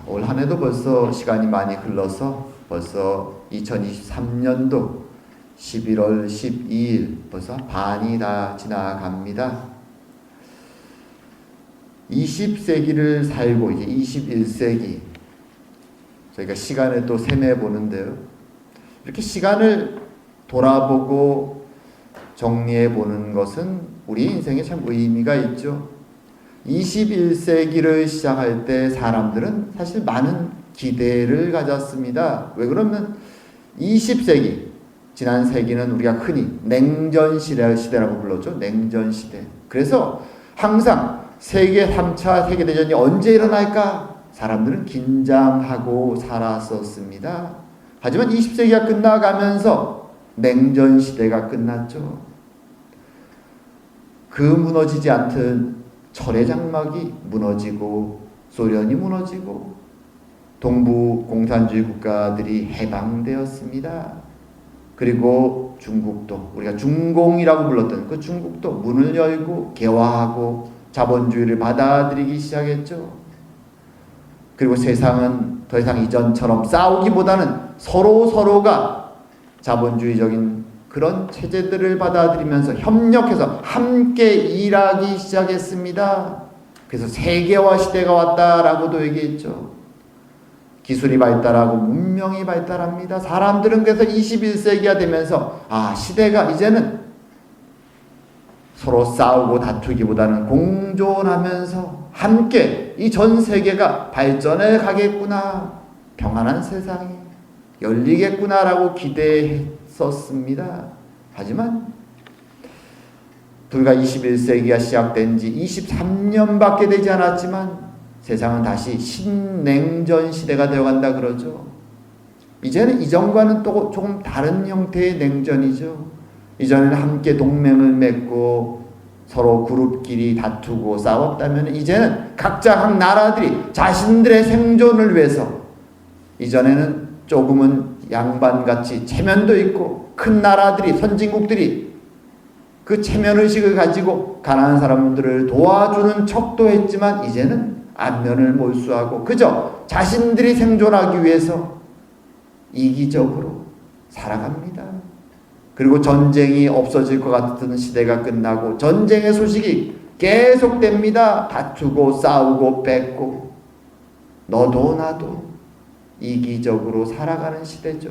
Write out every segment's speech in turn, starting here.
올 한 해도 벌써 시간이 많이 흘러서 벌써 2023년도 11월 12일 벌써 반이 다 지나갑니다. 20세기를 살고 이제 21세기 저희가 시간을 또 세매 보는데요. 이렇게 시간을 돌아보고 정리해 보는 것은 우리 인생에 참 의미가 있죠. 21세기를 시작할 때 사람들은 사실 많은 기대를 가졌습니다. 왜 그러면 20세기, 지난 세기는 우리가 흔히 냉전시대라고 불렀죠. 냉전시대. 그래서 항상 세계 3차 세계대전이 언제 일어날까? 사람들은 긴장하고 살았었습니다. 하지만 20세기가 끝나가면서 냉전시대가 끝났죠. 그 무너지지 않던 철의 장막이 무너지고 소련이 무너지고 동부 공산주의 국가들이 해방되었습니다. 그리고 중국도 우리가 중공이라고 불렀던 그 중국도 문을 열고 개화하고 자본주의를 받아들이기 시작했죠. 그리고 세상은 더 이상 이전처럼 싸우기보다는 서로가 자본주의적인 그런 체제들을 받아들이면서 협력해서 함께 일하기 시작했습니다. 그래서 세계화 시대가 왔다라고도 얘기했죠. 기술이 발달하고 문명이 발달합니다. 사람들은 그래서 21세기가 되면서 시대가 이제는 서로 싸우고 다투기보다는 공존하면서 함께 이 전 세계가 발전해 가겠구나, 평안한 세상이 열리겠구나라고 기대했었습니다. 하지만 불과 21세기가 시작된 지 23년밖에 되지 않았지만 세상은 다시 신냉전 시대가 되어간다 그러죠. 이제는 이전과는 또 조금 다른 형태의 냉전이죠. 이전에는 함께 동맹을 맺고 서로 그룹끼리 다투고 싸웠다면 이제는 각 나라들이 자신들의 생존을 위해서, 이전에는 조금은 양반같이 체면도 있고 큰 나라들이 선진국들이 그 체면의식을 가지고 가난한 사람들을 도와주는 척도 했지만 이제는 안면을 몰수하고 그저 자신들이 생존하기 위해서 이기적으로 살아갑니다. 그리고 전쟁이 없어질 것 같은 시대가 끝나고 전쟁의 소식이 계속됩니다. 다투고 싸우고 뺏고 너도 나도 이기적으로 살아가는 시대죠.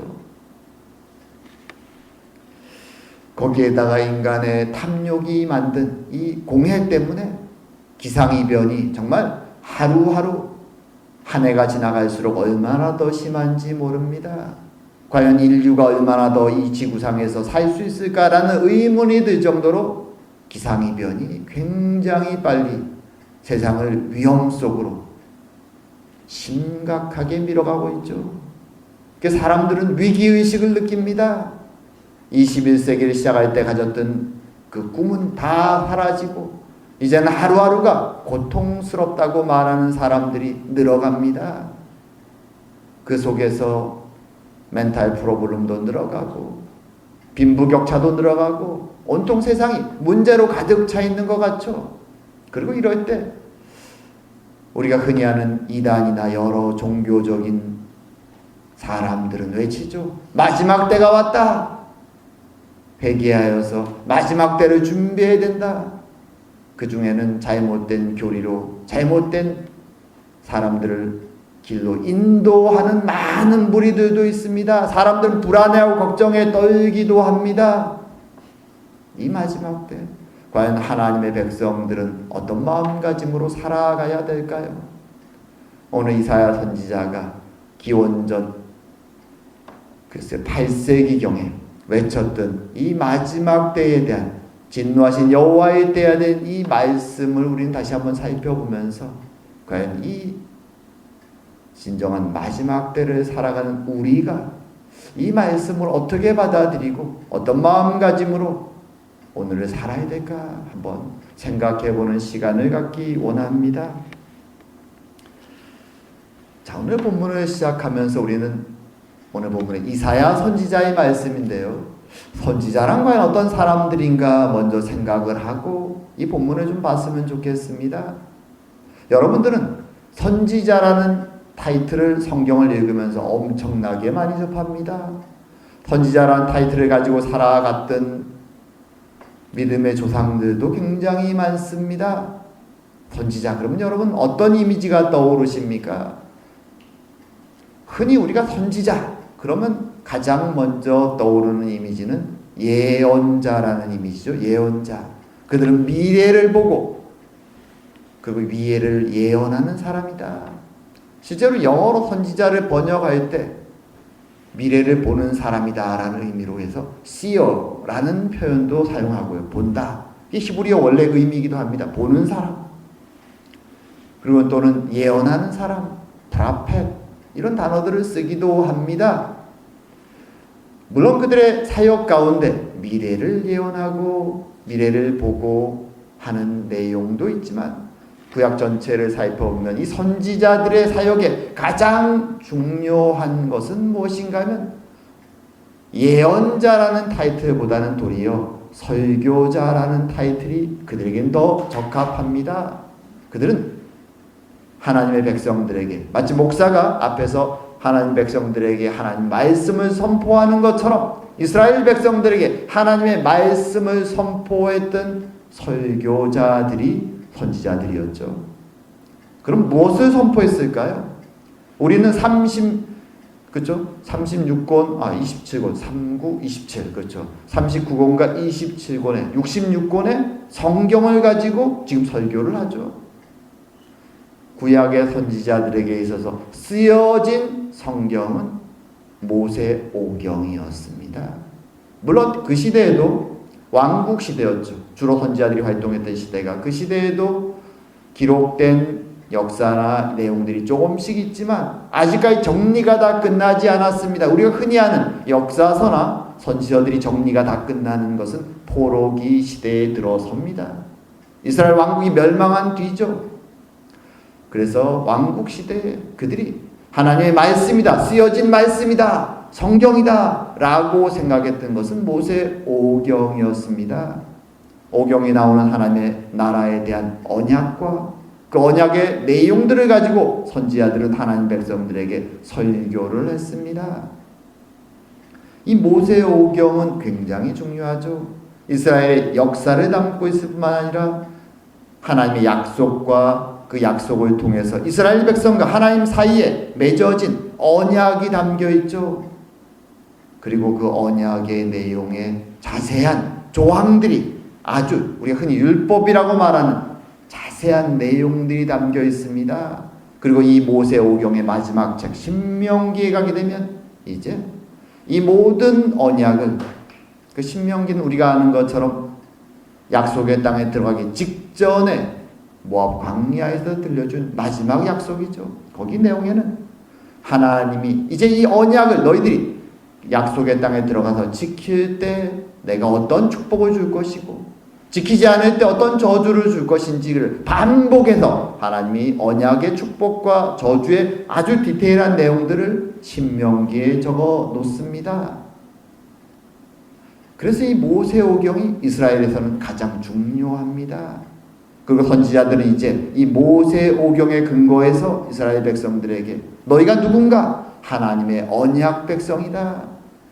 거기에다가 인간의 탐욕이 만든 이 공해 때문에 기상이변이 정말 하루하루 한 해가 지나갈수록 얼마나 더 심한지 모릅니다. 과연 인류가 얼마나 더 이 지구상에서 살 수 있을까라는 의문이 들 정도로 기상이변이 굉장히 빨리 세상을 위험 속으로 심각하게 밀어가고 있죠. 그래서 사람들은 위기의식을 느낍니다. 21세기를 시작할 때 가졌던 그 꿈은 다 사라지고 이제는 하루하루가 고통스럽다고 말하는 사람들이 늘어갑니다. 그 속에서 멘탈 프로블럼도 늘어가고 빈부격차도 늘어가고 온통 세상이 문제로 가득 차 있는 것 같죠. 그리고 이럴 때 우리가 흔히 하는 이단이나 여러 종교적인 사람들은 외치죠. 마지막 때가 왔다. 회개하여서 마지막 때를 준비해야 된다. 그 중에는 잘못된 교리로 잘못된 사람들을 길로 인도하는 많은 무리들도 있습니다. 사람들은 불안해하고 걱정에 떨기도 합니다. 이 마지막 때 과연 하나님의 백성들은 어떤 마음가짐으로 살아가야 될까요? 오늘 이사야 선지자가 기원전 글쎄 8세기경에 외쳤던 이 마지막 때에 대한 진노하신 여호와의 때에 대한 이 말씀을 우리는 다시 한번 살펴보면서 과연 이 진정한 마지막 때를 살아가는 우리가 이 말씀을 어떻게 받아들이고 어떤 마음가짐으로 오늘을 살아야 될까 한번 생각해보는 시간을 갖기 원합니다. 자, 오늘 본문을 시작하면서 우리는 오늘 본문의 이사야 선지자의 말씀인데요. 선지자란 과연 어떤 사람들인가 먼저 생각을 하고 이 본문을 좀 봤으면 좋겠습니다. 여러분들은 선지자라는 타이틀을 성경을 읽으면서 엄청나게 많이 접합니다. 선지자라는 타이틀을 가지고 살아갔던 믿음의 조상들도 굉장히 많습니다. 선지자, 그러면 여러분 어떤 이미지가 떠오르십니까? 흔히 우리가 선지자 그러면 가장 먼저 떠오르는 이미지는 예언자라는 이미지죠. 예언자. 그들은 미래를 보고 그 미래를 예언하는 사람이다. 실제로 영어로 선지자를 번역할 때 미래를 보는 사람이다 라는 의미로 해서 seer라는 표현도 사용하고요. 본다. 이게 히브리어 원래 의미이기도 합니다. 보는 사람. 그리고 또는 예언하는 사람, 프라펫 이런 단어들을 쓰기도 합니다. 물론 그들의 사역 가운데 미래를 예언하고 미래를 보고 하는 내용도 있지만 구약 전체를 살펴보면 이 선지자들의 사역에 가장 중요한 것은 무엇인가 하면 예언자라는 타이틀보다는 도리어 설교자라는 타이틀이 그들에겐 더 적합합니다. 그들은 하나님의 백성들에게 마치 목사가 앞에서 하나님 백성들에게 하나님 말씀을 선포하는 것처럼 이스라엘 백성들에게 하나님의 말씀을 선포했던 설교자들이 선지자들이었죠. 그럼 무엇을 선포했을까요? 우리는 27권, 39, 27, 그렇죠. 39권과 27권에, 66권의 성경을 가지고 지금 설교를 하죠. 구약의 선지자들에게 있어서 쓰여진 성경은 모세오경이었습니다. 물론 그 시대에도 왕국 시대였죠. 주로 선지자들이 활동했던 시대가 그 시대에도 기록된 역사나 내용들이 조금씩 있지만 아직까지 정리가 다 끝나지 않았습니다. 우리가 흔히 아는 역사서나 선지자들이 정리가 다 끝나는 것은 포로기 시대에 들어섭니다. 이스라엘 왕국이 멸망한 뒤죠. 그래서 왕국 시대에 그들이 하나님의 말씀이다, 쓰여진 말씀이다, 성경이다 라고 생각했던 것은 모세오경이었습니다. 오경에 나오는 하나님의 나라에 대한 언약과 그 언약의 내용들을 가지고 선지자들은 하나님 백성들에게 설교를 했습니다. 이 모세오경은 굉장히 중요하죠. 이스라엘의 역사를 담고 있을 뿐만 아니라 하나님의 약속과 그 약속을 통해서 이스라엘 백성과 하나님 사이에 맺어진 언약이 담겨 있죠. 그리고 그 언약의 내용에 자세한 조항들이 아주 우리가 흔히 율법이라고 말하는 자세한 내용들이 담겨 있습니다. 그리고 이 모세오경의 마지막 책 신명기에 가게 되면 이제 이 모든 언약을 그 신명기는 우리가 아는 것처럼 약속의 땅에 들어가기 직전에 모압 광야에서 들려준 마지막 약속이죠. 거기 내용에는 하나님이 이제 이 언약을 너희들이 약속의 땅에 들어가서 지킬 때 내가 어떤 축복을 줄 것이고 지키지 않을 때 어떤 저주를 줄 것인지를 반복해서 하나님이 언약의 축복과 저주의 아주 디테일한 내용들을 신명기에 적어 놓습니다. 그래서 이 모세오경이 이스라엘에서는 가장 중요합니다. 그리고 선지자들은 이제 이 모세오경의 근거에서 이스라엘 백성들에게 너희가 누군가? 하나님의 언약 백성이다.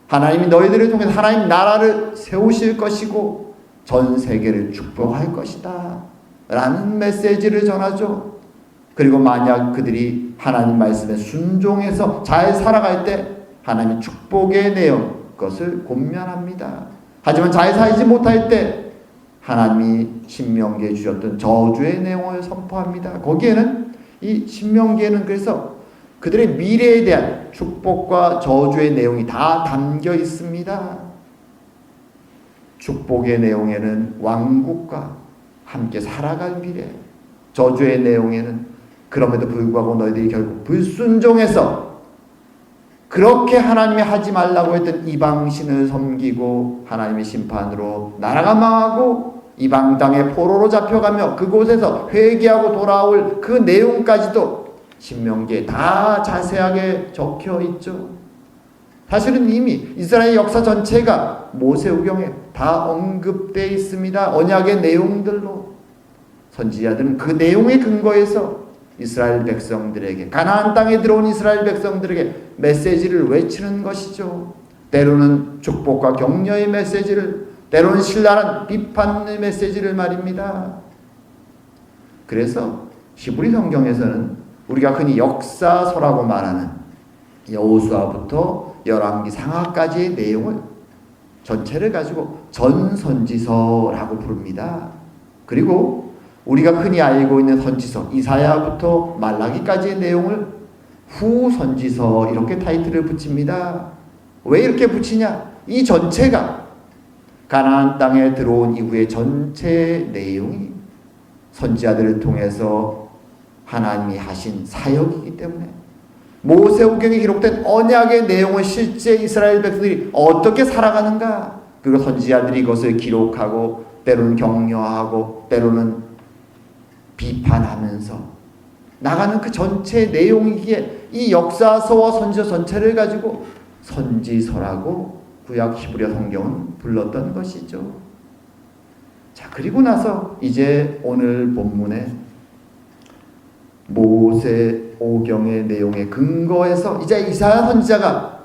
하나님이 너희들을 통해서 하나님 나라를 세우실 것이고 전 세계를 축복할 것이다 라는 메시지를 전하죠. 그리고 만약 그들이 하나님 말씀에 순종해서 잘 살아갈 때 하나님의 축복의 내용 그것을 권면합니다. 하지만 잘 살지 못할 때 하나님이 신명기에 주셨던 저주의 내용을 선포합니다. 거기에는 이 신명기에는 그래서 그들의 미래에 대한 축복과 저주의 내용이 다 담겨 있습니다. 축복의 내용에는 왕국과 함께 살아갈 미래, 저주의 내용에는 그럼에도 불구하고 너희들이 결국 불순종해서 그렇게 하나님이 하지 말라고 했던 이방신을 섬기고 하나님의 심판으로 나라가 망하고 이방 땅에 포로로 잡혀가며 그곳에서 회개하고 돌아올 그 내용까지도 신명기에 다 자세하게 적혀 있죠. 사실은 이미 이스라엘 역사 전체가 모세오경에 다 언급되어 있습니다. 언약의 내용들로 선지자들은 그 내용에 근거해서 이스라엘 백성들에게, 가나안 땅에 들어온 이스라엘 백성들에게 메시지를 외치는 것이죠. 때로는 축복과 격려의 메시지를, 때로는 신랄한 비판의 메시지를 말입니다. 그래서 히브리 성경에서는 우리가 흔히 역사서라고 말하는 여호수아부터 열왕기 상하까지의 내용을 전체를 가지고 전선지서라고 부릅니다. 그리고 우리가 흔히 알고 있는 선지서 이사야부터 말라기까지의 내용을 후선지서 이렇게 타이틀을 붙입니다. 왜 이렇게 붙이냐? 이 전체가 가나안 땅에 들어온 이후의 전체 내용이 선지자들을 통해서 하나님이 하신 사역이기 때문에 모세오경에 기록된 언약의 내용을 실제 이스라엘 백성들이 어떻게 살아가는가, 그리고 선지자들이 이것을 기록하고 때로는 격려하고 때로는 비판하면서 나가는 그 전체 내용이기에 이 역사서와 선지서 전체를 가지고 선지서라고 구약 히브리어 성경은 불렀던 것이죠. 자, 그리고 나서 이제 오늘 본문에 모세오경의 내용에 근거해서 이제 이사야 선지자가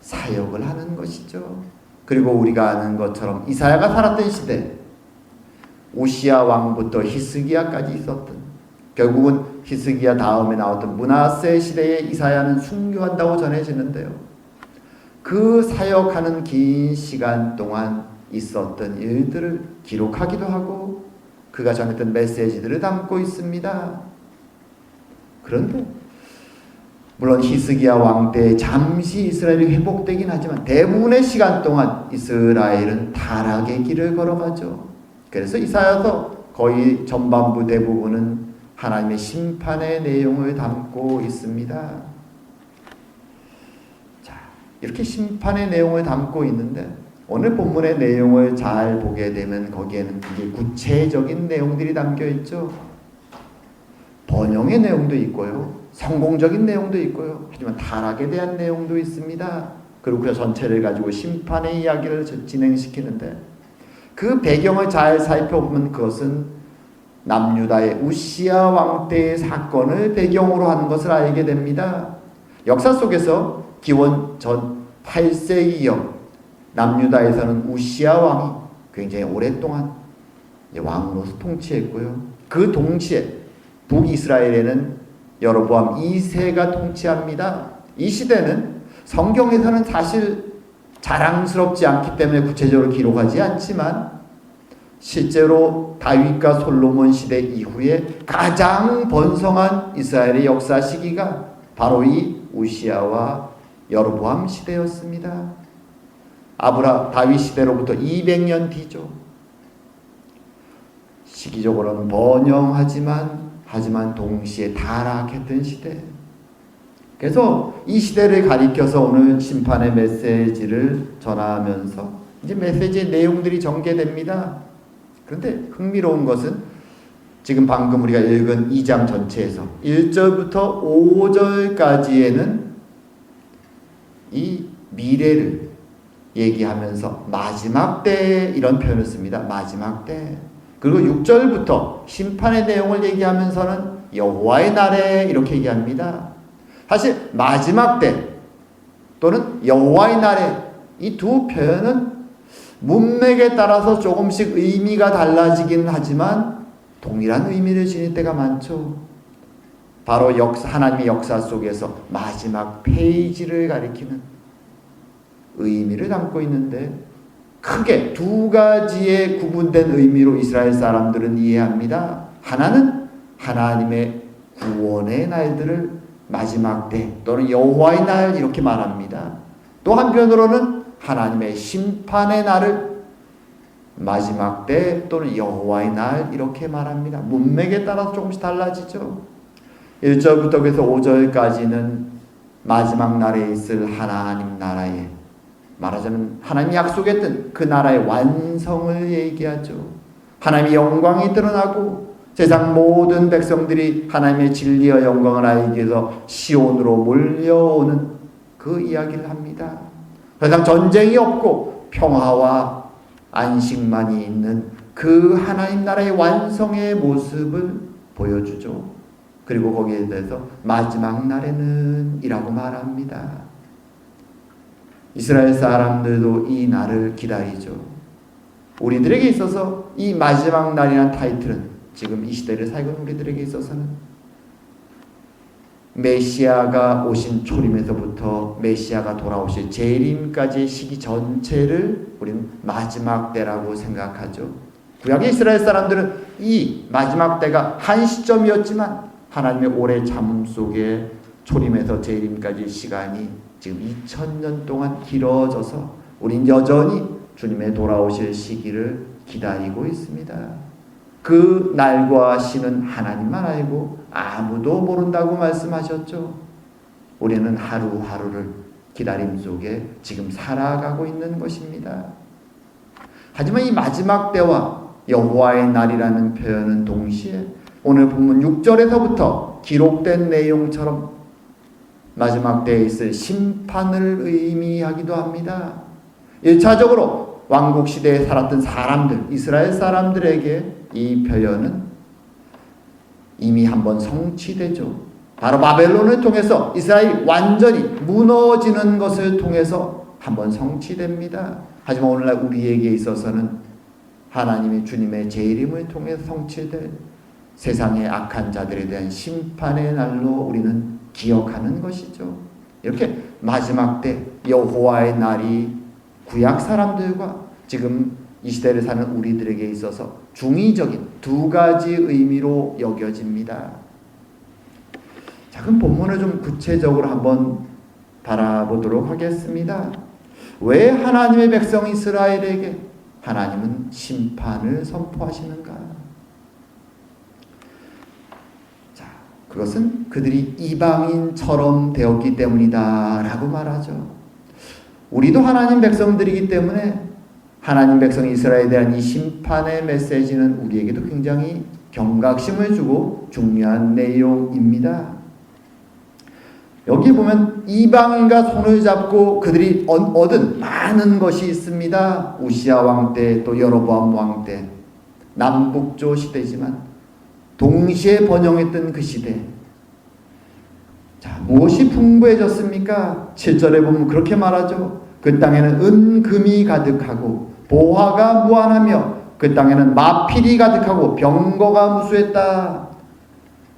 사역을 하는 것이죠. 그리고 우리가 아는 것처럼 이사야가 살았던 시대, 우시야 왕부터 히스기야까지 있었던, 결국은 히스기야 다음에 나왔던 므낫세 시대에 이사야는 순교한다고 전해지는데요. 그 사역하는 긴 시간 동안 있었던 일들을 기록하기도 하고 그가 전했던 메시지들을 담고 있습니다. 그런데 물론 히스기야 왕 때 잠시 이스라엘이 회복되긴 하지만 대부분의 시간 동안 이스라엘은 타락의 길을 걸어가죠. 그래서 이사야서 거의 전반부 대부분은 하나님의 심판의 내용을 담고 있습니다. 자, 이렇게 심판의 내용을 담고 있는데 오늘 본문의 내용을 잘 보게 되면 거기에는 굉장히 구체적인 내용들이 담겨 있죠. 번영의 내용도 있고요, 성공적인 내용도 있고요, 하지만 타락에 대한 내용도 있습니다. 그리고 그 전체를 가지고 심판의 이야기를 진행시키는데 그 배경을 잘 살펴보면 그것은 남유다의 우시야 왕 때의 사건을 배경으로 하는 것을 알게 됩니다. 역사 속에서 기원 전 8세기경 남유다에서는 우시야 왕이 굉장히 오랫동안 왕으로서 통치했고요. 그 동시에 북이스라엘에는 여로보암 2세가 통치합니다. 이 시대는 성경에서는 사실 자랑스럽지 않기 때문에 구체적으로 기록하지 않지만 실제로 다윗과 솔로몬 시대 이후에 가장 번성한 이스라엘의 역사 시기가 바로 이 우시야와 여로보암 시대였습니다. 다윗 시대로부터 200년 뒤죠. 시기적으로는 번영하지만 동시에 타락했던 시대. 그래서 이 시대를 가리켜서 오늘 심판의 메시지를 전하면서 이제 메시지의 내용들이 전개됩니다. 그런데 흥미로운 것은 지금 방금 우리가 읽은 2장 전체에서 1절부터 5절까지에는 이 미래를 얘기하면서 마지막 때 이런 표현을 씁니다. 마지막 때. 그리고 6절부터 심판의 내용을 얘기하면서는 여호와의 날에 이렇게 얘기합니다. 사실 마지막 때 또는 여호와의 날에 이 두 표현은 문맥에 따라서 조금씩 의미가 달라지긴 하지만 동일한 의미를 지닐 때가 많죠. 바로 하나님의 역사 속에서 마지막 페이지를 가리키는 의미를 담고 있는데 크게 두 가지의 구분된 의미로 이스라엘 사람들은 이해합니다. 하나는 하나님의 구원의 날들을 마지막 때 또는 여호와의 날 이렇게 말합니다. 또 한편으로는 하나님의 심판의 날을 마지막 때 또는 여호와의 날 이렇게 말합니다. 문맥에 따라서 조금씩 달라지죠. 1절부터 그래서 5절까지는 마지막 날에 있을 하나님 나라에, 말하자면 하나님이 약속했던 그 나라의 완성을 얘기하죠. 하나님의 영광이 드러나고 세상 모든 백성들이 하나님의 진리와 영광을 알기 위해서 시온으로 몰려오는 그 이야기를 합니다. 더 이상 전쟁이 없고 평화와 안식만이 있는 그 하나님 나라의 완성의 모습을 보여주죠. 그리고 거기에 대해서 마지막 날에는 이라고 말합니다. 이스라엘 사람들도 이 날을 기다리죠. 우리들에게 있어서 이 마지막 날이라는 타이틀은 지금 이 시대를 살고 있는 우리들에게 있어서는 메시아가 오신 초림에서부터 메시아가 돌아오실 재림까지의 시기 전체를 우리는 마지막 때라고 생각하죠. 구약의 이스라엘 사람들은 이 마지막 때가 한 시점이었지만 하나님의 오래 참음 속에 초림에서 재림까지의 시간이 지금 2000년 동안 길어져서 우린 여전히 주님의 돌아오실 시기를 기다리고 있습니다. 그 날과 시는 하나님만 알고 아무도 모른다고 말씀하셨죠. 우리는 하루하루를 기다림 속에 지금 살아가고 있는 것입니다. 하지만 이 마지막 때와 여호와의 날이라는 표현은 동시에 오늘 본문 6절에서부터 기록된 내용처럼 마지막 때에 있을 심판을 의미하기도 합니다. 1차적으로 왕국시대에 살았던 사람들, 이스라엘 사람들에게 이 표현은 이미 한번 성취되죠. 바로 바벨론을 통해서 이스라엘이 완전히 무너지는 것을 통해서 한번 성취됩니다. 하지만 오늘날 우리에게 있어서는 하나님의 주님의 재림을 통해서 성취될 세상의 악한 자들에 대한 심판의 날로 우리는 기억하는 것이죠. 이렇게 마지막 때 여호와의 날이 구약 사람들과 지금 이 시대를 사는 우리들에게 있어서 중의적인 두 가지 의미로 여겨집니다. 자, 그럼 본문을 좀 구체적으로 한번 바라보도록 하겠습니다. 왜 하나님의 백성 이스라엘에게 하나님은 심판을 선포하시는가? 자, 그것은 그들이 이방인처럼 되었기 때문이다 라고 말하죠. 우리도 하나님 백성들이기 때문에 하나님 백성 이스라엘에 대한 이 심판의 메시지는 우리에게도 굉장히 경각심을 주고 중요한 내용입니다. 여기 보면 이방인과 손을 잡고 그들이 얻은 많은 것이 있습니다. 우시아 왕 때, 또 여로보암 왕 때, 남북조 시대지만 동시에 번영했던 그 시대. 자, 무엇이 풍부해졌습니까? 7절에 보면 그렇게 말하죠. 그 땅에는 은금이 가득하고 보화가 무한하며 그 땅에는 마필이 가득하고 병거가 무수했다.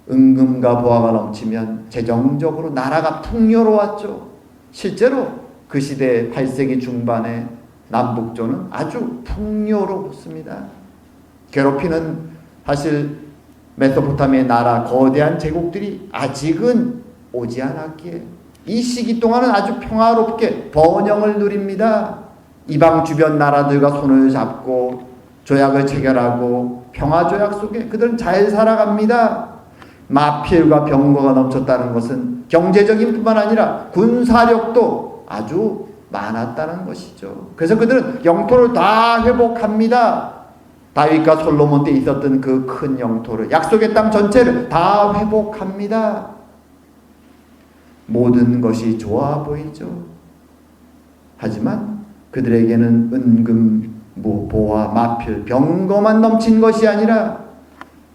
은금과 보화가 넘치면 재정적으로 나라가 풍요로웠죠. 실제로 그 시대 8세기 중반에 남북조는 아주 풍요로웠습니다. 괴롭히는 사실 메소포타미아의 나라 거대한 제국들이 아직은 오지 않았기에 이 시기 동안은 아주 평화롭게 번영을 누립니다. 이방 주변 나라들과 손을 잡고 조약을 체결하고 평화조약 속에 그들은 잘 살아갑니다. 마필과 병거가 넘쳤다는 것은 경제적인 뿐만 아니라 군사력도 아주 많았다는 것이죠. 그래서 그들은 영토를 다 회복합니다. 다윗과 솔로몬 때 있었던 그 큰 영토를, 약속의 땅 전체를 다 회복합니다. 모든 것이 좋아 보이죠. 하지만 그들에게는 은금, 보화, 마필, 병거만 넘친 것이 아니라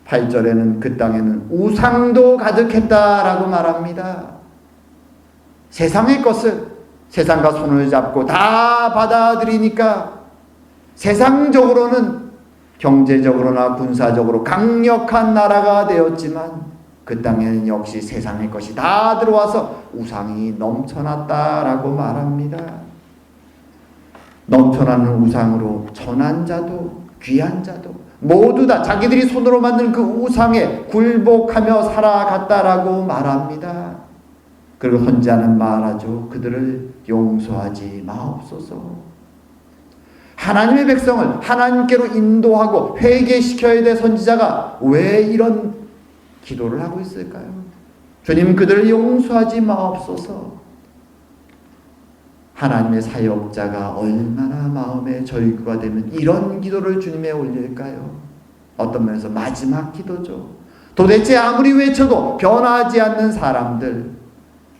8절에는 그 땅에는 우상도 가득했다라고 말합니다. 세상의 것을 세상과 손을 잡고 다 받아들이니까 세상적으로는 경제적으로나 군사적으로 강력한 나라가 되었지만 그 땅에는 역시 세상의 것이 다 들어와서 우상이 넘쳐났다라고 말합니다. 넘쳐나는 우상으로 천한 자도 귀한 자도 모두 다 자기들이 손으로 만든 그 우상에 굴복하며 살아갔다라고 말합니다. 그리고 선지자는 말하죠. 그들을 용서하지 마옵소서. 하나님의 백성을 하나님께로 인도하고 회개시켜야 될 선지자가 왜 이런 기도를 하고 있을까요? 주님, 그들을 용서하지 마옵소서. 하나님의 사역자가 얼마나 마음의 절규가 되면 이런 기도를 주님에 올릴까요? 어떤 면에서 마지막 기도죠. 도대체 아무리 외쳐도 변하지 않는 사람들,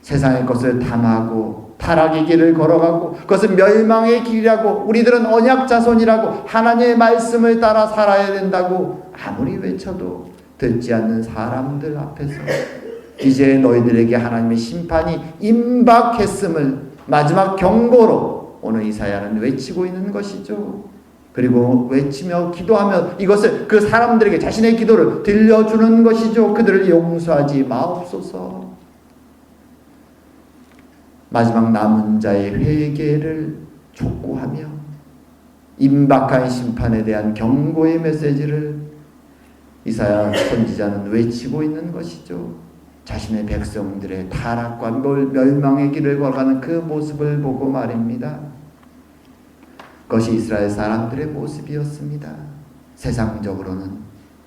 세상의 것을 탐하고 타락의 길을 걸어가고 그것은 멸망의 길이라고, 우리들은 언약 자손이라고 하나님의 말씀을 따라 살아야 된다고 아무리 외쳐도 듣지 않는 사람들 앞에서 이제 너희들에게 하나님의 심판이 임박했음을 마지막 경고로 오늘 이사야는 외치고 있는 것이죠. 그리고 외치며 기도하며 이것을 그 사람들에게 자신의 기도를 들려주는 것이죠. 그들을 용서하지 마옵소서. 마지막 남은 자의 회개를 촉구하며 임박한 심판에 대한 경고의 메시지를 이사야 선지자는 외치고 있는 것이죠. 자신의 백성들의 타락과 멸망의 길을 걸어가는 그 모습을 보고 말입니다. 그것이 이스라엘 사람들의 모습이었습니다. 세상적으로는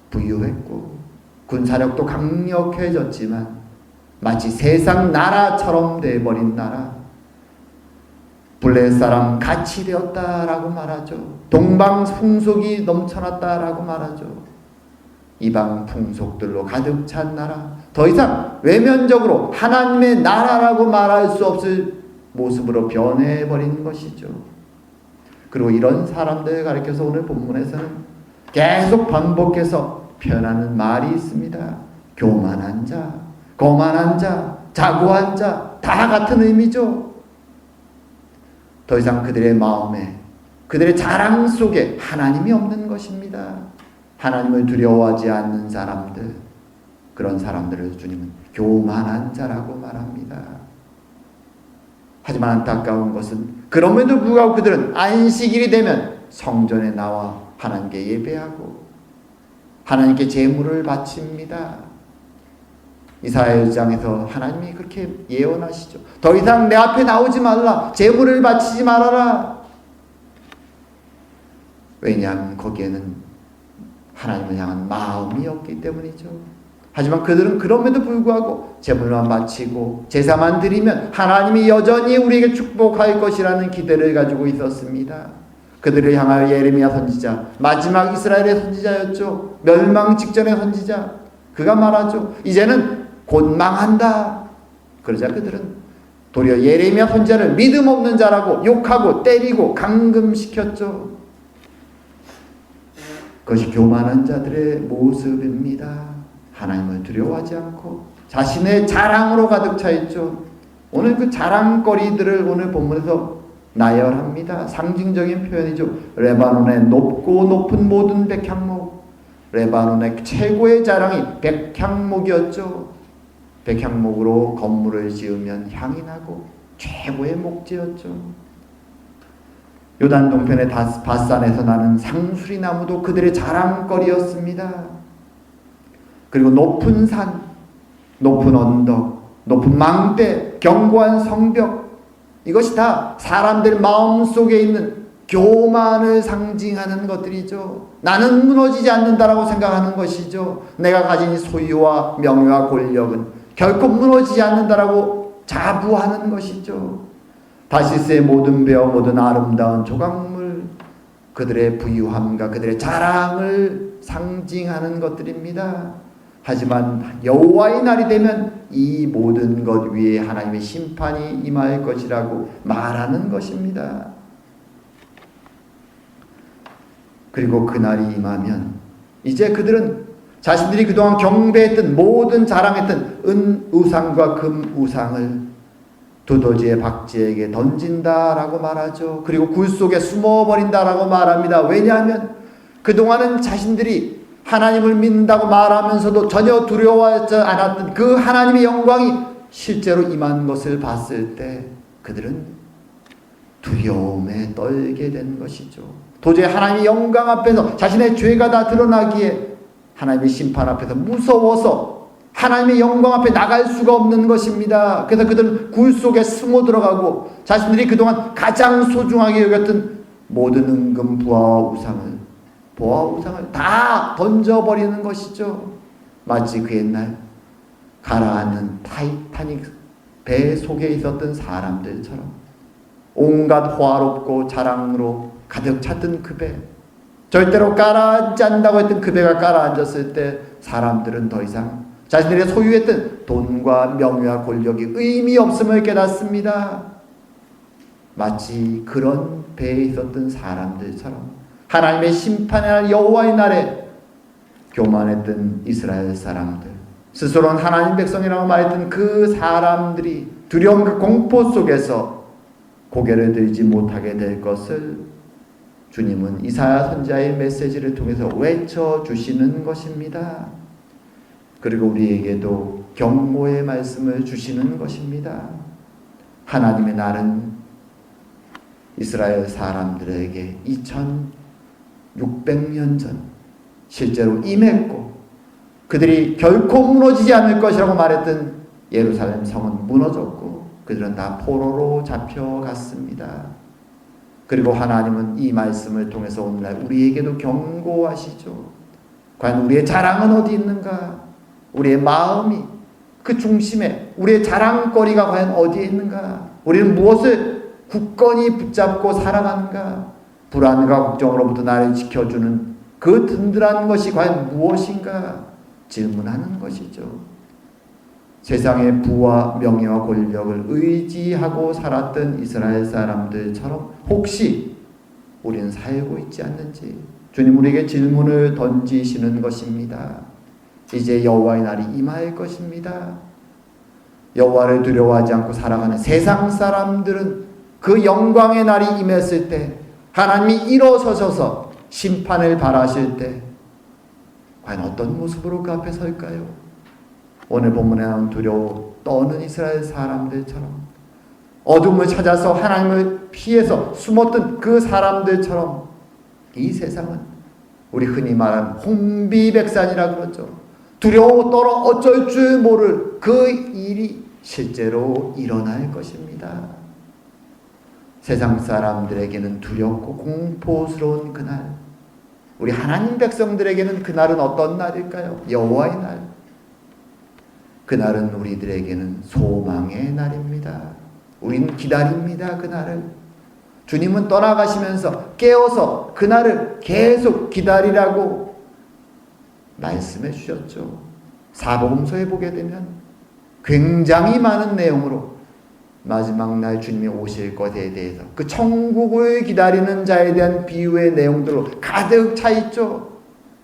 부유했고 군사력도 강력해졌지만 마치 세상 나라처럼 돼버린 나라, 블레 사람 같이 되었다라고 말하죠. 동방 풍속이 넘쳐났다라고 말하죠. 이방 풍속들로 가득 찬 나라, 더 이상 외면적으로 하나님의 나라라고 말할 수 없을 모습으로 변해버린 것이죠. 그리고 이런 사람들을 가리켜서 오늘 본문에서는 계속 반복해서 표현하는 말이 있습니다. 교만한 자, 거만한 자, 자고한 자, 다 같은 의미죠. 더 이상 그들의 마음에, 그들의 자랑 속에 하나님이 없는 것입니다. 하나님을 두려워하지 않는 사람들, 그런 사람들을 주님은 교만한 자라고 말합니다. 하지만 안타까운 것은 그럼에도 불구하고 그들은 안식일이 되면 성전에 나와 하나님께 예배하고 하나님께 제물을 바칩니다. 이사야 1장에서 하나님이 그렇게 예언하시죠. 더 이상 내 앞에 나오지 말라. 제물을 바치지 말아라. 왜냐하면 거기에는 하나님을 향한 마음이 없기 때문이죠. 하지만 그들은 그럼에도 불구하고 제물만 바치고 제사만 드리면 하나님이 여전히 우리에게 축복할 것이라는 기대를 가지고 있었습니다. 그들을 향하여 예레미야 선지자, 마지막 이스라엘의 선지자였죠. 멸망 직전의 선지자, 그가 말하죠. 이제는 곧 망한다. 그러자 그들은 도리어 예레미야 선지자를 믿음 없는 자라고 욕하고 때리고 감금시켰죠. 그것이 교만한 자들의 모습입니다. 하나님을 두려워하지 않고 자신의 자랑으로 가득 차 있죠. 오늘 그 자랑거리들을 오늘 본문에서 나열합니다. 상징적인 표현이죠. 레바논의 높고 높은 모든 백향목, 레바논의 최고의 자랑이 백향목이었죠. 백향목으로 건물을 지으면 향이 나고 최고의 목재였죠. 요단 동편의 바산에서 나는 상수리 나무도 그들의 자랑거리였습니다. 그리고 높은 산, 높은 언덕, 높은 망대, 견고한 성벽, 이것이 다 사람들 마음속에 있는 교만을 상징하는 것들이죠. 나는 무너지지 않는다라고 생각하는 것이죠. 내가 가진 소유와 명예와 권력은 결코 무너지지 않는다라고 자부하는 것이죠. 다시스의 모든 배와 모든 아름다운 조각물, 그들의 부유함과 그들의 자랑을 상징하는 것들입니다. 하지만 여호와의 날이 되면 이 모든 것 위에 하나님의 심판이 임할 것이라고 말하는 것입니다. 그리고 그날이 임하면 이제 그들은 자신들이 그동안 경배했던 모든 자랑했던 은 우상과 금 우상을 두더지의 박쥐에게 던진다라고 말하죠. 그리고 굴 속에 숨어버린다라고 말합니다. 왜냐하면 그동안은 자신들이 하나님을 믿는다고 말하면서도 전혀 두려워하지 않았던 그 하나님의 영광이 실제로 임한 것을 봤을 때 그들은 두려움에 떨게 된 것이죠. 도저히 하나님의 영광 앞에서 자신의 죄가 다 드러나기에 하나님의 심판 앞에서 무서워서 하나님의 영광 앞에 나갈 수가 없는 것입니다. 그래서 그들은 굴 속에 숨어 들어가고 자신들이 그동안 가장 소중하게 여겼던 모든 은금 보화 우상을 다 던져버리는 것이죠. 마치 그 옛날 가라앉는 타이타닉 배 속에 있었던 사람들처럼 온갖 화롭고 자랑으로 가득 찼던 그 배, 절대로 가라앉지 않는다고 했던 그 배가 가라앉았을 때 사람들은 더 이상 자신들이 소유했던 돈과 명예와 권력이 의미 없음을 깨닫습니다. 마치 그런 배에 있었던 사람들처럼 하나님의 심판의 날 여호와의 날에 교만했던 이스라엘 사람들, 스스로는 하나님 백성이라고 말했던 그 사람들이 두려움 그 공포 속에서 고개를 들지 못하게 될 것을 주님은 이사야 선지자의 메시지를 통해서 외쳐주시는 것입니다. 그리고 우리에게도 경고의 말씀을 주시는 것입니다. 하나님의 날은 이스라엘 사람들에게 2600년 전 실제로 임했고 그들이 결코 무너지지 않을 것이라고 말했던 예루살렘 성은 무너졌고 그들은 다 포로로 잡혀갔습니다. 그리고 하나님은 이 말씀을 통해서 오늘날 우리에게도 경고하시죠. 과연 우리의 자랑은 어디 있는가? 우리의 마음이 그 중심에 우리의 자랑거리가 과연 어디에 있는가? 우리는 무엇을 굳건히 붙잡고 살아가는가? 불안과 걱정으로부터 나를 지켜주는 그 든든한 것이 과연 무엇인가? 질문하는 것이죠. 세상의 부와 명예와 권력을 의지하고 살았던 이스라엘 사람들처럼 혹시 우리는 살고 있지 않는지 주님 우리에게 질문을 던지시는 것입니다. 이제 여호와의 날이 임할 것입니다. 여호와를 두려워하지 않고 살아가는 세상 사람들은 그 영광의 날이 임했을 때 하나님이 일어서셔서 심판을 발하실 때 과연 어떤 모습으로 그 앞에 설까요? 오늘 본문에 나온 두려워 떠는 이스라엘 사람들처럼 어둠을 찾아서 하나님을 피해서 숨었던 그 사람들처럼 이 세상은 우리 흔히 말하는 혼비백산이라 그러죠. 두려워 떨어 어쩔 줄 모를 그 일이 실제로 일어날 것입니다. 세상 사람들에게는 두렵고 공포스러운 그날, 우리 하나님 백성들에게는 그날은 어떤 날일까요? 여호와의 날. 그날은 우리들에게는 소망의 날입니다. 우리는 기다립니다. 그날을. 주님은 떠나가시면서 깨어서 그날을 계속 기다리라고 말씀해 주셨죠. 사복음서에 보게 되면 굉장히 많은 내용으로 마지막 날 주님이 오실 것에 대해서 그 천국을 기다리는 자에 대한 비유의 내용들로 가득 차 있죠.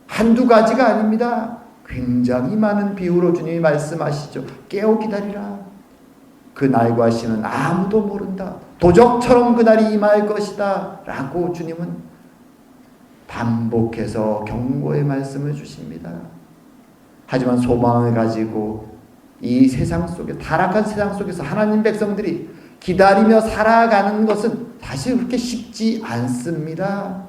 한두 가지가 아닙니다. 굉장히 많은 비유로 주님이 말씀하시죠. 깨어 기다리라. 그 날과 시는 아무도 모른다. 도적처럼 그날이 임할 것이다. 라고 주님은 반복해서 경고의 말씀을 주십니다. 하지만 소망을 가지고 이 세상 속에 타락한 세상 속에서 하나님 백성들이 기다리며 살아가는 것은 사실 그렇게 쉽지 않습니다.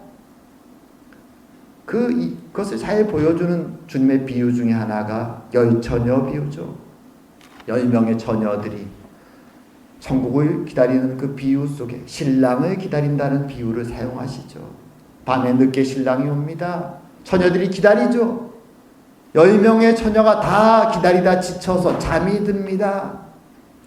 그것을 잘 보여주는 주님의 비유 중에 하나가 열처녀 비유죠. 10명의 처녀들이 천국을 기다리는 그 비유 속에 신랑을 기다린다는 비유를 사용하시죠. 밤에 늦게 신랑이 옵니다. 처녀들이 기다리죠. 10명의 처녀가 다 기다리다 지쳐서 잠이 듭니다.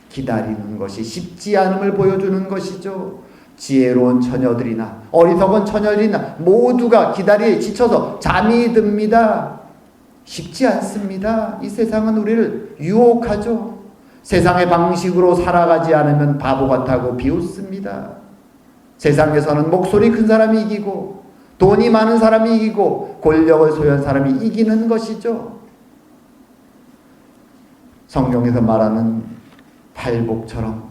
기다리는 것이 쉽지 않음을 보여주는 것이죠. 지혜로운 처녀들이나 어리석은 처녀들이나 모두가 기다리에 지쳐서 잠이 듭니다. 쉽지 않습니다. 이 세상은 우리를 유혹하죠. 세상의 방식으로 살아가지 않으면 바보 같다고 비웃습니다. 세상에서는 목소리 큰 사람이 이기고 돈이 많은 사람이 이기고 권력을 소유한 사람이 이기는 것이죠. 성경에서 말하는 팔복처럼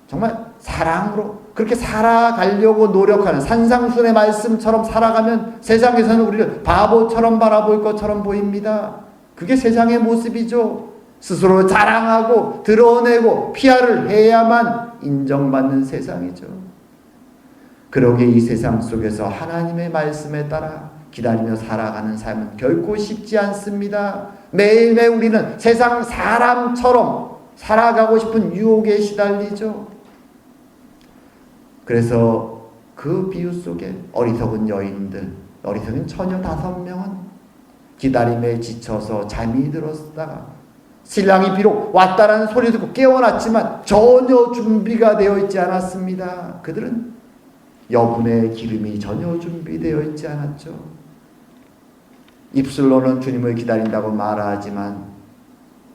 정말 사랑으로 그렇게 살아가려고 노력하는 산상순의 말씀처럼 살아가면 세상에서는 우리를 바보처럼 바라볼 것처럼 보입니다. 그게 세상의 모습이죠. 스스로 자랑하고 드러내고 PR을 해야만 인정받는 세상이죠. 그러기에 이 세상 속에서 하나님의 말씀에 따라 기다리며 살아가는 삶은 결코 쉽지 않습니다. 매일매일 우리는 세상 사람처럼 살아가고 싶은 유혹에 시달리죠. 그래서 그 비유 속에 어리석은 여인들, 어리석은 처녀 5명은 기다림에 지쳐서 잠이 들었다가 신랑이 비록 왔다라는 소리 듣고 깨어났지만 전혀 준비가 되어 있지 않았습니다. 그들은 여분의 기름이 전혀 준비되어 있지 않았죠. 입술로는 주님을 기다린다고 말하지만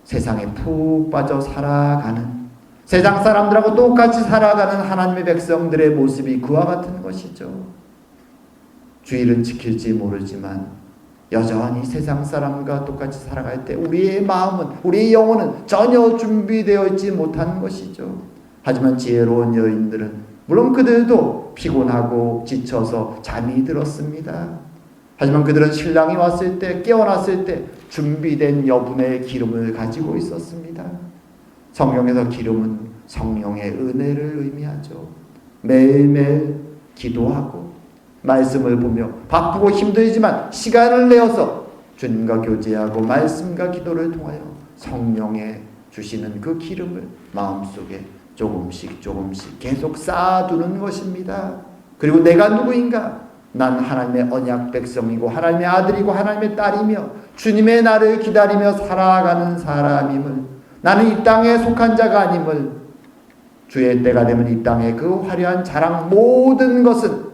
세상에 푹 빠져 살아가는 세상 사람들하고 똑같이 살아가는 하나님의 백성들의 모습이 그와 같은 것이죠. 주일은 지킬지 모르지만 여전히 세상 사람과 똑같이 살아갈 때 우리의 마음은, 우리의 영혼은 전혀 준비되어 있지 못한 것이죠. 하지만 지혜로운 여인들은 물론 그들도 피곤하고 지쳐서 잠이 들었습니다. 하지만 그들은 신랑이 왔을 때, 깨어났을 때 준비된 여분의 기름을 가지고 있었습니다. 성경에서 기름은 성령의 은혜를 의미하죠. 매일매일 기도하고 말씀을 보며 바쁘고 힘들지만 시간을 내어서 주님과 교제하고 말씀과 기도를 통하여 성령의 주시는 그 기름을 마음속에 조금씩 계속 쌓아두는 것입니다. 그리고 내가 누구인가? 난 하나님의 언약 백성이고 하나님의 아들이고 하나님의 딸이며 주님의 날을 기다리며 살아가는 사람임을, 나는 이 땅에 속한 자가 아님을, 주의 때가 되면 이 땅의 그 화려한 자랑 모든 것은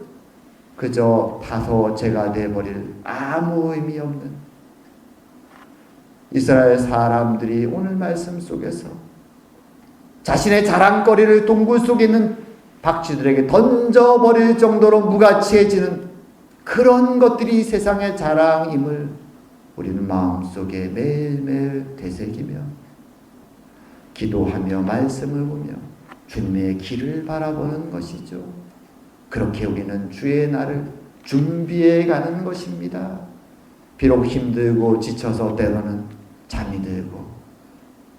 그저 다소 제가 되어버릴 아무 의미 없는, 이스라엘 사람들이 오늘 말씀 속에서 자신의 자랑거리를 동굴 속에 있는 박쥐들에게 던져버릴 정도로 무가치해지는 그런 것들이 세상의 자랑임을 우리는 마음속에 매일매일 되새기며 기도하며 말씀을 보며 주님의 길을 바라보는 것이죠. 그렇게 우리는 주의 날을 준비해 가는 것입니다. 비록 힘들고 지쳐서 때로는 잠이 들고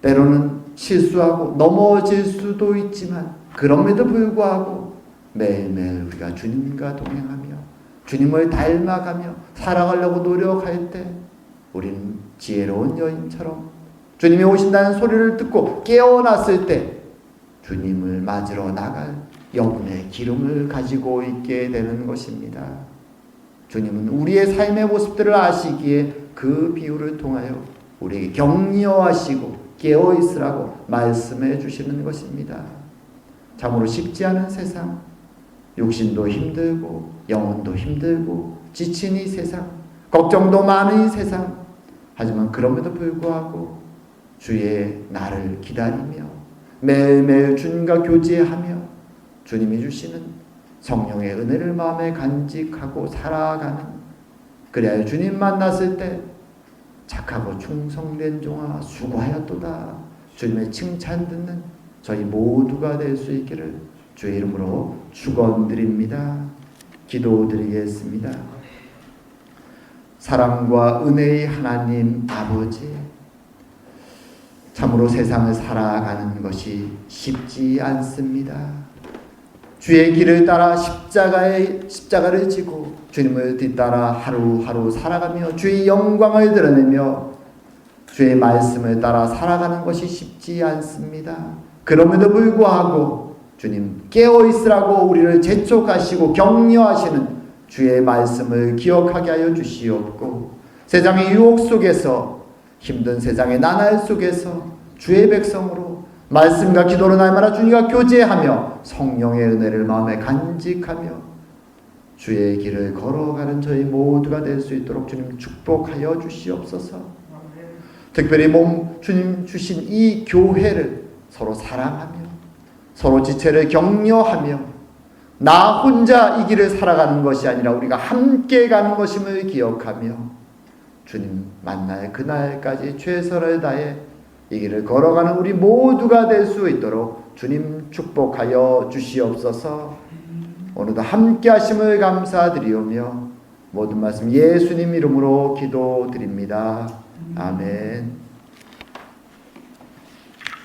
때로는 실수하고 넘어질 수도 있지만 그럼에도 불구하고 매일매일 우리가 주님과 동행하며 주님을 닮아가며 살아가려고 노력할 때 우리는 지혜로운 여인처럼 주님이 오신다는 소리를 듣고 깨어났을 때 주님을 맞으러 나갈 여분의 기름을 가지고 있게 되는 것입니다. 주님은 우리의 삶의 모습들을 아시기에 그 비유를 통하여 우리에게 격려하시고 깨어있으라고 말씀해 주시는 것입니다. 참으로 쉽지 않은 세상, 육신도 힘들고 영혼도 힘들고 지친 이 세상, 걱정도 많은 이 세상, 하지만 그럼에도 불구하고 주의 날을 기다리며 매일매일 주님과 교제하며 주님이 주시는 성령의 은혜를 마음에 간직하고 살아가는, 그래야 주님 만났을 때 착하고 충성된 종아 수고하였도다 주님의 칭찬 듣는 저희 모두가 될 수 있기를 주의 이름으로 축원드립니다. 기도드리겠습니다. 사랑과 은혜의 하나님 아버지, 참으로 세상을 살아가는 것이 쉽지 않습니다. 주의 길을 따라 십자가를 지고 주님을 뒤따라 하루하루 살아가며 주의 영광을 드러내며 주의 말씀을 따라 살아가는 것이 쉽지 않습니다. 그럼에도 불구하고 주님 깨어있으라고 우리를 재촉하시고 격려하시는 주의 말씀을 기억하게 하여 주시옵고, 세상의 유혹 속에서 힘든 세상의 나날 속에서 주의 백성으로 말씀과 기도로 날마다 주님과 교제하며 성령의 은혜를 마음에 간직하며 주의 길을 걸어가는 저희 모두가 될 수 있도록 주님 축복하여 주시옵소서. 특별히 주님 주신 이 교회를 서로 사랑하며 서로 지체를 격려하며 나 혼자 이 길을 살아가는 것이 아니라 우리가 함께 가는 것임을 기억하며 주님 만날 그날까지 최선을 다해 이 길을 걸어가는 우리 모두가 될 수 있도록 주님 축복하여 주시옵소서. 오늘도 함께 하심을 감사드리오며 모든 말씀 예수님 이름으로 기도드립니다. 아멘.